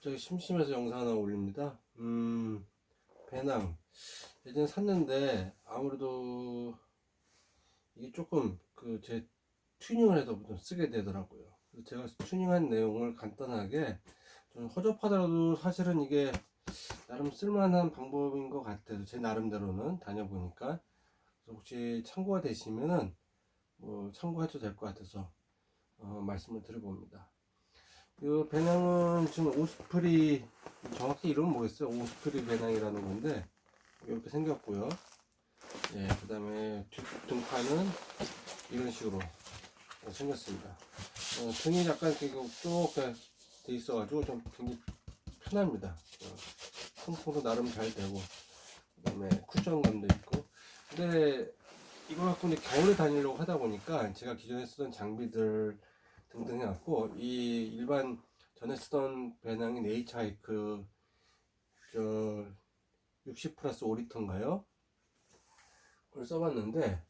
갑자기 심심해서 영상 하나 올립니다. 배낭. 예전에 샀는데, 아무래도 이게 조금 제 튜닝을 해서 좀 쓰게 되더라고요. 그래서 제가 튜닝한 내용을 간단하게 좀 허접하더라도 사실은 이게 나름 쓸만한 방법인 것 같아요. 제 나름대로는 다녀보니까. 그래서 혹시 참고가 되시면은 뭐 참고해도 될 것 같아서 말씀을 드려봅니다. 그 배낭은 지금 오스프리, 정확히 이름은 모르겠어요. 오스프리 배낭이라는 건데 이렇게 생겼고요. 예, 그 다음에 등판은 이런 식으로 생겼습니다. 등이 약간 이렇게 쭉 돼 있어가지고 좀 굉장히 편합니다. 통풍도 나름 잘 되고, 그 다음에 쿠션감도 있고. 근데 이걸 갖고 이제 겨울에 다니려고 하다 보니까 제가 기존에 쓰던 장비들 등등 해갖고, 이 일반 전에 쓰던 배낭이 네이처하이크 60 플러스 5리터인가요? 그걸 써봤는데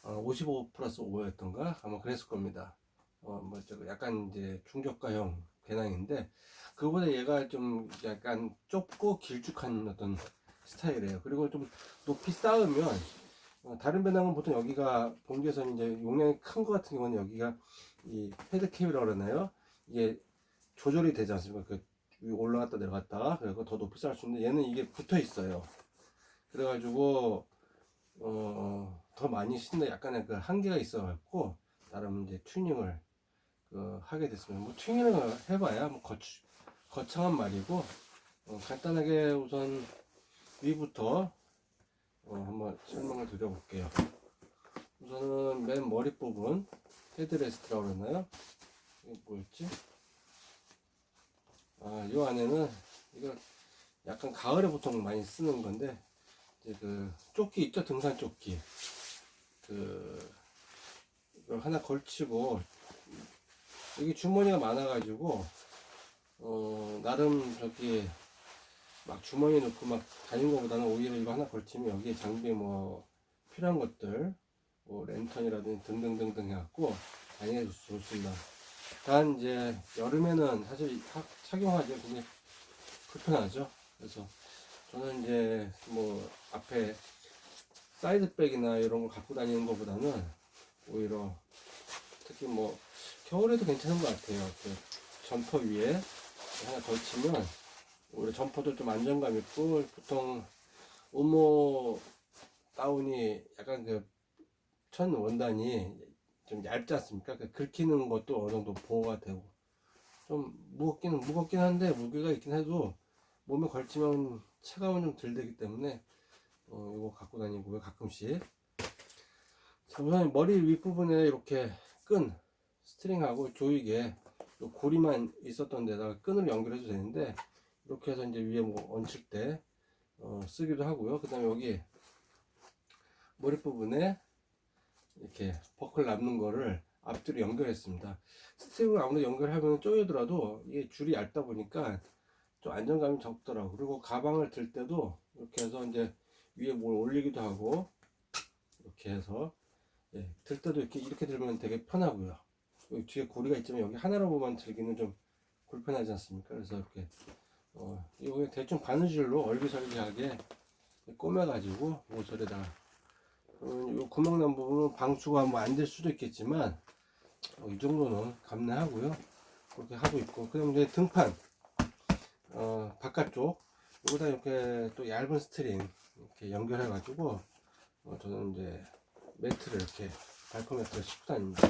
55 플러스 5였던가 아마 그랬을 겁니다. 뭐 약간 이제 중저가형 배낭인데 그거보다 얘가 좀 약간 좁고 길쭉한 어떤 스타일이에요. 그리고 좀 높이 쌓으면 다른 배낭은 보통 여기가 본디에서는 이제 용량이 큰 것 같은 경우는 여기가 이 헤드캡이라고 그러나요? 이게 조절이 되지 않습니까? 그 올라갔다 내려갔다 그래서 더 높이 쌓을 수 있는데 얘는 이게 붙어 있어요. 그래가지고 더 많이 신는 약간의 그 한계가 있어갖고 나름 이제 튜닝을 하게 됐습니다. 뭐 튜닝을 해봐야 뭐 거창한 말이고 간단하게 우선 위부터 한번 설명을 드려볼게요. 우선은 맨 머리 부분 헤드레스트라고 그러나요? 이게 뭐였지? 이 안에는 이거 약간 가을에 보통 많이 쓰는 건데 이제 그 조끼 있죠, 등산 조끼. 이걸 하나 걸치고 여기 주머니가 많아가지고 나름 저기 막 주머니 넣고 막 다니는 것보다는 오히려 이거 하나 걸치면 여기에 장비 뭐 필요한 것들 뭐 랜턴이라든지 등등등등 해갖고 다니기 좋습니다. 단 이제 여름에는 사실 착용하기 굉장히 불편하죠. 그래서 저는 이제 뭐 앞에 사이드백이나 이런 거 갖고 다니는 것보다는 오히려 특히 뭐 겨울에도 괜찮은 것 같아요. 그 점퍼 위에 하나 걸치면 오히려 점퍼도 좀 안정감 있고 보통 우모 다운이 약간 그 천 원단이 좀 얇지 않습니까? 그 긁히는 것도 어느 정도 보호가 되고 좀 무겁긴 한데 무게가 있긴 해도 몸에 걸치면 체감은 좀 덜 되기 때문에 이거 갖고 다니고요 가끔씩. 자, 우선 머리 윗부분에 이렇게 끈 스트링하고 조이게 고리만 있었던 데다가 끈을 연결해도 되는데 이렇게 해서 이제 위에 뭐 얹힐 때 쓰기도 하고요. 그 다음에 여기 머리 부분에 이렇게 버클 남는 거를 앞뒤로 연결했습니다. 스트링을 아무래도 연결하면 쪼여더라도 이게 줄이 얇다 보니까 좀 안정감이 적더라고. 그리고 가방을 들 때도 이렇게 해서 이제 위에 뭘 올리기도 하고 이렇게 해서 들 때도 이렇게 들면 되게 편하고요. 여기 뒤에 고리가 있지만 여기 하나로만 들기는 좀 불편하지 않습니까? 그래서 이렇게 이거 대충 바느질로 얼기설기하게 꼬매가지고 모서리에다가 이 구멍 난 부분은 방수가 뭐 안 될 수도 있겠지만 이 정도는 감내하고요. 그렇게 하고 있고 그다음 이제 등판 바깥쪽 여기다 이렇게 또 얇은 스트링 이렇게 연결해 가지고 저는 이제 매트를 이렇게 발포 매트를 싣고 다닙니다.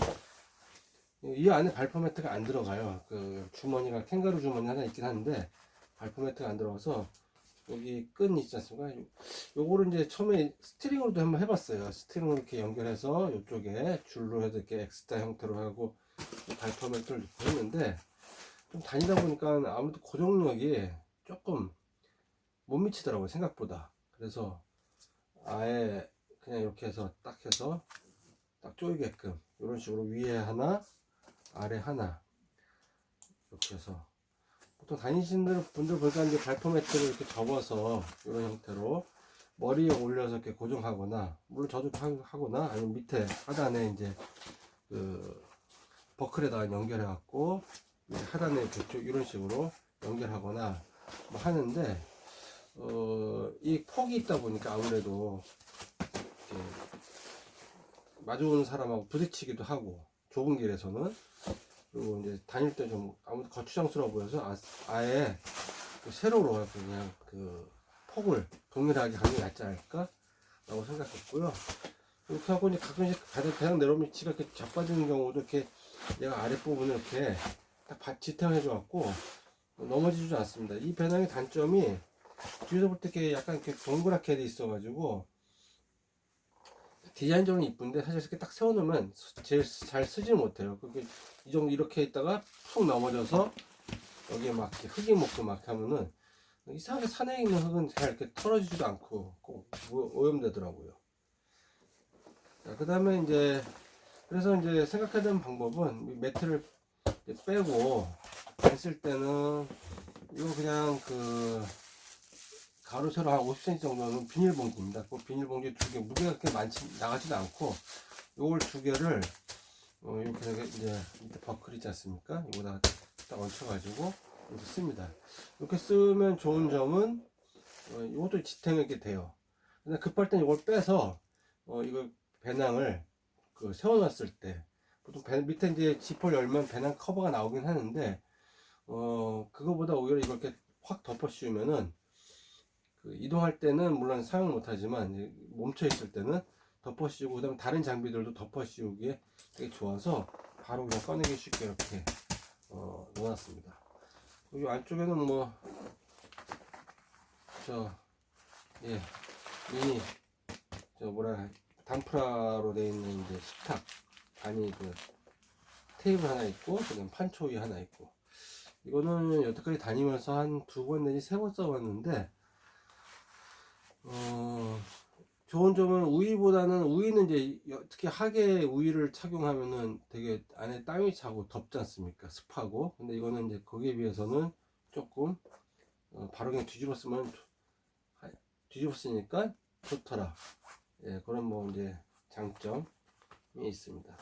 이 안에 발포 매트가 안 들어가요. 그 주머니가 캥거루 주머니 하나 있긴 한데 발포 매트가 안 들어가서 여기 끈 있지 않습니까? 요거를 이제 처음에 스트링으로도 한번 해봤어요. 스트링으로 이렇게 연결해서 이쪽에 줄로 해서 이렇게 엑스타 형태로 하고 발포 매트를 넣고 했는데 좀 다니다 보니까 아무래도 고정력이 조금 못 미치더라고요, 생각보다. 그래서 아예 그냥 이렇게 해서 딱 조이게끔 이런 식으로 위에 하나 아래 하나 이렇게 해서 보통 다니시는 분들 보니까 이제 발포 매트를 이렇게 접어서 이런 형태로 머리에 올려서 이렇게 고정하거나 물론 저도 하거나 아니면 밑에 하단에 이제 그 버클에다가 연결해 갖고 하단에 이렇게 이런 식으로 연결하거나 뭐 하는데 이 폭이 있다 보니까 아무래도 마주오는 사람하고 부딪히기도 하고 좁은 길에서는, 그리고 이제 다닐 때 좀 아무래도 거추장스러워 보여서 아예 그 세로로 그냥 그 폭을 동일하게 하는 게 낫지 않을까 라고 생각했고요. 이렇게 하고 이제 가끔씩 배낭 내려오면 위치가 이렇게 자빠지는 경우도 이렇게 얘가 아랫부분을 이렇게 딱 지탱해 줘 갖고 넘어지지 않습니다. 이 배낭의 단점이 뒤에서 볼 때 이렇게 약간 이렇게 동그랗게 돼 있어 가지고 디자인적으로 이쁜데 사실 이렇게 딱 세워놓으면 제일 잘 쓰지는 못해요. 그게 이 정도 이렇게 있다가 푹 넘어져서 여기에 막 흙이 묻고 막 하면은 이상하게 산에 있는 흙은 잘 이렇게 털어지지도 않고 꼭 오염되더라고요. 그 다음에 이제 그래서 이제 생각해야 되는 방법은 매트를 빼고 안 쓸 때는 이거 그냥 그 가로 세로 한 50cm 정도는 비닐봉지입니다. 그 비닐봉지 두 개, 무게가 그렇게 나가지도 않고 요걸 두 개를 이렇게 이제 밑에 버클 있지 않습니까? 이거다가 딱 얹혀가지고 이렇게 씁니다. 이렇게 쓰면 좋은 점은 이것도 지탱하게 돼요. 근데 급할 땐 이걸 빼서 이거 배낭을 그 세워놨을 때 보통 밑에 이제 지퍼를 열면 배낭 커버가 나오긴 하는데 그거보다 오히려 이걸 이렇게 확 덮어 씌우면은 그 이동할 때는 물론 사용 못하지만 이제 멈춰 있을 때는 덮어 씌우고 그다음에 다른 장비들도 덮어 씌우기에 되게 좋아서 바로 그냥 꺼내기 쉽게 이렇게 놓았습니다. 여기 안쪽에는 뭐 미니 단프라로 되어 있는 이제 식탁 아니 그 테이블 하나 있고 그다음 판초위 하나 있고, 이거는 여태까지 다니면서 한 2번 내지 3번 써봤는데 좋은 점은 우위는 이제 특히 하계 우위를 착용하면은 되게 안에 땀이 차고 덥지 않습니까? 습하고. 근데 이거는 이제 거기에 비해서는 조금 바로 그냥 뒤집었으니까 좋더라. 예, 그런 뭐 이제 장점이 있습니다.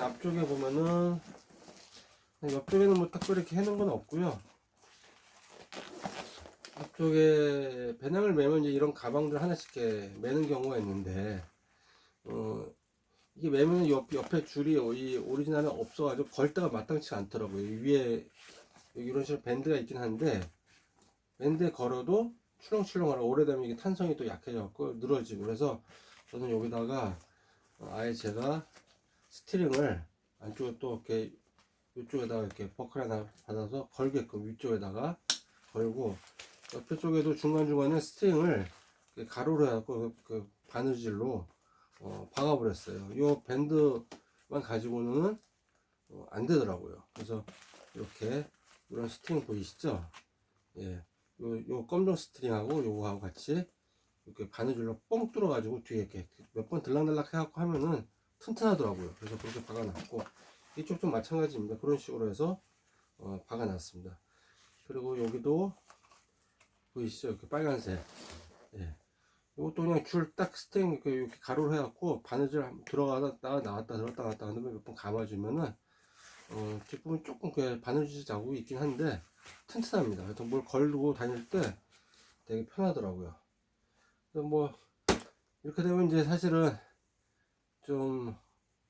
앞쪽에 보면은 옆쪽에는 뭐 특별히 이렇게 해놓은 건 없고요. 앞쪽에 배낭을 매면 이제 이런 가방들 하나씩 이렇게 매는 경우가 있는데 이게 매면 옆에 줄이 이 오리지널은 없어가지고 걸 때가 마땅치 않더라고요. 위에 이런 식으로 밴드가 있긴 한데 밴드에 걸어도 출렁출렁하고 오래되면 이게 탄성이 또 약해져갖고 늘어지고, 그래서 저는 여기다가 아예 제가 스티링을 안쪽에 또 이렇게 이쪽에다가 이렇게 버클 하나 받아서 걸게끔 위쪽에다가 걸고, 옆에 쪽에도 중간중간에 스트링을 가로로 해갖고 그 바느질로 박아버렸어요. 이 밴드만 가지고는 안 되더라고요. 그래서 이렇게 이런 스트링 보이시죠? 예, 요 검정 스트링하고 요거하고 같이 이렇게 바느질로 뻥 뚫어가지고 뒤에 이렇게 몇 번 들락날락 해갖고 하면은 튼튼하더라고요. 그래서 그렇게 박아놨고, 이쪽도 마찬가지입니다. 그런 식으로 해서 박아놨습니다. 그리고 여기도 보이시죠? 이렇게 빨간색. 예. 이것도 그냥 줄 딱 스팅 이렇게 가로로 해갖고 바느질 들어갔다 나왔다 들어갔다 나왔다 하는 거 몇 번 감아주면은 뒷부분 조금 그 바느질 자국이 있긴 한데 튼튼합니다. 그래서 뭘 걸고 다닐 때 되게 편하더라고요. 그래서 뭐 이렇게 되면 이제 사실은 좀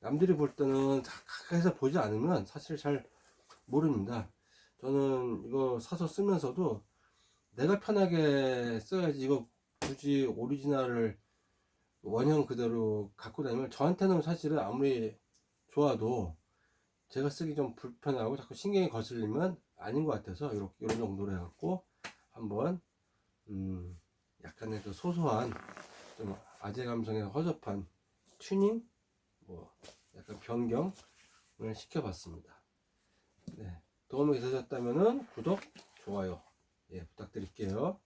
남들이 볼 때는 가까이서 보지 않으면 사실 잘 모릅니다. 저는 이거 사서 쓰면서도 내가 편하게 써야지, 이거 굳이 오리지널을 원형 그대로 갖고 다니면 저한테는 사실은 아무리 좋아도 제가 쓰기 좀 불편하고 자꾸 신경이 거슬리면 아닌 것 같아서 이런 정도로 해갖고 한번 약간의 그 소소한 좀 아재 감성에 허접한 튜닝 뭐 약간 변경을 시켜봤습니다. 네, 도움이 되셨다면은 구독, 좋아요 부탁드릴게요.